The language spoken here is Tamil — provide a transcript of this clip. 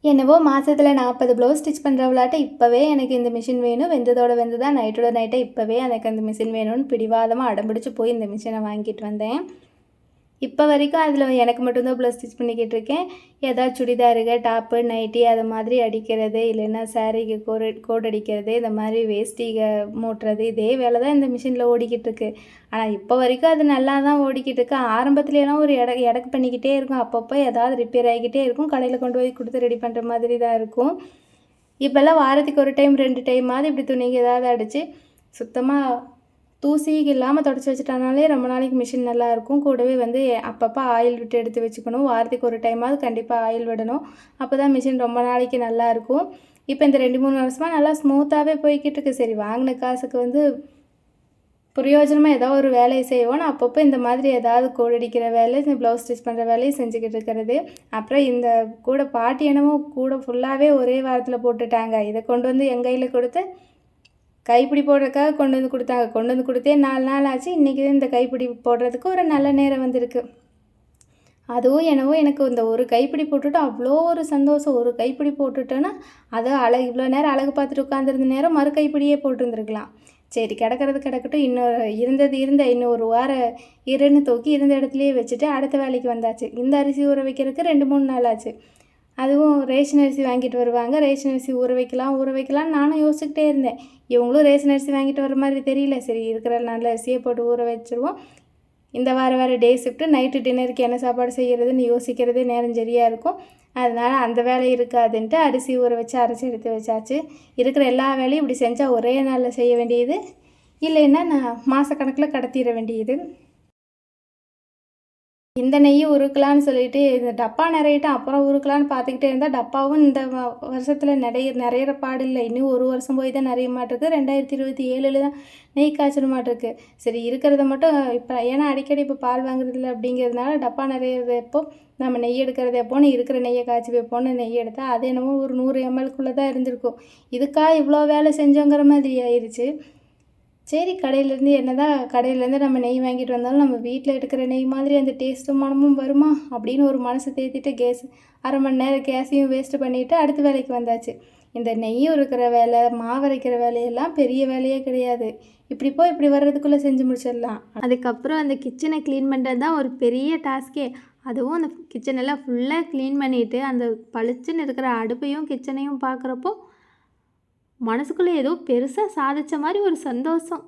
என்னவோ மாதத்தில் 40 ப்ளவுஸ் ஸ்டிச் பண்ணுறவளாட்ட இப்போவே எனக்கு இந்த மிஷின் வேணும், வெந்ததோட வெந்ததா நைட்டோட நைட்டாக இப்போவே எனக்கு அந்த மிஷின் வேணும்னு பிடிவாதமாக அடம்பிடிச்சு போய் இந்த மிஷினை வாங்கிட்டு வந்தேன். இப்போ வரைக்கும் அதில் எனக்கு மட்டும்தான் ப்ளவுஸ் ஸ்டிச் பண்ணிக்கிட்டு இருக்கேன். ஏதாவது சுடிதாருக, டாப்பு, நைட்டி அது மாதிரி அடிக்கிறது, இல்லைன்னா சாரீக்கு கோட் அடிக்கிறது, இந்த மாதிரி வேஷ்டிக மூட்டுறது, இதே வேலை தான் இந்த மிஷினில் ஓடிக்கிட்டு இருக்கு. ஆனால் இப்போ வரைக்கும் அது நல்லா தான் ஓடிக்கிட்டு இருக்கு. ஆரம்பத்துலலாம் ஒரு எடக்கு பண்ணிக்கிட்டே இருக்கும். அப்பப்போ ஏதாவது ரிப்பேர் ஆகிக்கிட்டே இருக்கும். கடையில் கொண்டு போய் கொடுத்து ரெடி பண்ணுற மாதிரி தான் இருக்கும். இப்போல்லாம் வாரத்துக்கு ஒரு டைம் 2 டைமாவது இப்படி துணிக்கு ஏதாவது அடித்து சுத்தமாக தூசிக்கு இல்லாமல் தொடச்சி வச்சுட்டானாலே ரொம்ப நாளைக்கு மிஷின் நல்லாயிருக்கும். கூடவே அப்பப்போ ஆயில் விட்டு எடுத்து வச்சுக்கணும். வாரத்துக்கு ஒரு டைமாவது கண்டிப்பாக ஆயில் விடணும். அப்போ தான் மிஷின் ரொம்ப நாளைக்கு நல்லாயிருக்கும். இப்போ இந்த 2-3 வருஷமாக நல்லா ஸ்மூத்தாகவே போய்கிட்டு இருக்கு. சரி, வாங்கின காசுக்கு பிரயோஜனமாக ஏதோ ஒரு வேலையை செய்வோன்னு அப்பப்போ இந்த மாதிரி ஏதாவது கோட் அடிக்கிற வேலை, இந்த ப்ளவுஸ் ஸ்டிச் பண்ணுற வேலையை செஞ்சுக்கிட்டு இருக்கிறது. அப்புறம் இந்த பாட்டி என்னமோ ஃபுல்லாகவே ஒரே வாரத்தில் போட்டுட்டாங்க. இதை கொண்டு வந்து என் கையில் கொடுத்து கைப்பிடி போடுறதுக்காக கொண்டு வந்து கொடுத்தாங்க. கொண்டு வந்து கொடுத்தே 4 நாள் ஆச்சு. இன்றைக்கி இந்த கைப்பிடி போடுறதுக்கு ஒரு நல்ல நேரம் வந்திருக்கு. அதுவும் என்னவோ எனக்கு இந்த ஒரு கைப்பிடி போட்டுட்டு அவ்வளோ ஒரு சந்தோஷம். ஒரு கைப்பிடி போட்டுட்டோன்னா அதை இவ்வளோ நேரம் அழகு பார்த்துட்டு உட்காந்துருந்த நேரம் மறு கைப்பிடியே போட்டுருந்துருக்கலாம். சரி, கிடக்கிறது கிடக்கட்டும். இன்னும் ஒரு வாரம் இருன்னு தூக்கி இருந்த இடத்துலையே வச்சுட்டு அடுத்த வேலைக்கு வந்தாச்சு. இந்த அரிசி ஊற வைக்கிறதுக்கு 2-3 நாள் ஆச்சு. அதுவும் ரேஷன் அரிசி வாங்கிட்டு வருவாங்க. ரேஷன் அரிசி ஊற வைக்கலாம்னு நானும் யோசிச்சுக்கிட்டே இருந்தேன். இவங்களும் ரேஷன் அரிசி வாங்கிட்டு வர மாதிரி தெரியல. சரி, இருக்கிற நல்ல அரிசியை போட்டு ஊற வச்சுருவோம். இந்த வேறு டே ஷிஃப்ட்டு நைட்டு டின்னருக்கு என்ன சாப்பாடு செய்கிறதுன்னு யோசிக்கிறதே நேரம் சரியாக இருக்கும். அதனால் அந்த வேலை இருக்காதுன்ட்டு அரிசி ஊற வச்சு அரைச்சி எடுத்து வச்சாச்சு. இருக்கிற எல்லா வேலையும் இப்படி செஞ்சால் ஒரே நாளில் செய்ய வேண்டியது, இல்லைன்னா நான் மாதக்கணக்கில் கடத்திட வேண்டியது. இந்த நெய் உருக்கலான்னு சொல்லிட்டு இந்த டப்பா நிறையிட்டு அப்புறம் உருக்கலான்னு பார்த்துக்கிட்டே இருந்தால் டப்பாவும் இந்த வருஷத்தில் நிறையிற பாடு இல்லை. இன்னும் ஒரு வருஷம் போய் தான் நிறைய மாட்டிருக்கு. 2027 தான் நெய் காய்ச்சல் மாட்டிருக்கு. சரி, இருக்கிறத மட்டும் இப்போ ஏன்னா அடிக்கடி இப்போ பால் வாங்குறதில்ல அப்படிங்கிறதுனால டப்பா நிறையிறது எப்போ, நம்ம நெய் எடுக்கிறது எப்போன்னு இருக்கிற நெய்யை காய்ச்சி வைப்போன்னு நெய் எடுத்தால் அது என்னமோ ஒரு 100 ml தான் இருந்திருக்கும். இதுக்காக இவ்வளோ வேலை செஞ்சோங்கிற மாதிரி ஆயிடுச்சு. சரி, கடையிலேருந்து நம்ம நெய் வாங்கிட்டு வந்தாலும் நம்ம வீட்டில் எடுக்கிற நெய் மாதிரி அந்த டேஸ்ட்டும் மனமும் வருமா அப்படின்னு ஒரு மனசு தேத்திட்டு அரை மணி நேரம் கேஸையும் வேஸ்ட்டு பண்ணிவிட்டு அடுத்த வேலைக்கு வந்தாச்சு. இந்த நெய்யும் இருக்கிற வேலை, மாவரைக்கிற வேலையெல்லாம் பெரிய வேலையே கிடையாது. இப்படி வர்றதுக்குள்ளே செஞ்சு முடிச்சிடலாம். அதுக்கப்புறம் அந்த கிச்சனை க்ளீன் பண்ணுறது தான் ஒரு பெரிய டாஸ்கே. அதுவும் அந்த கிச்சனெல்லாம் ஃபுல்லாக க்ளீன் பண்ணிவிட்டு அந்த பளிச்சுன்னு இருக்கிற அடுப்பையும் கிச்சனையும் பார்க்குறப்போ மனசுக்குள்ளே ஏதோ பெருசாக சாதித்த மாதிரி ஒரு சந்தோஷம்.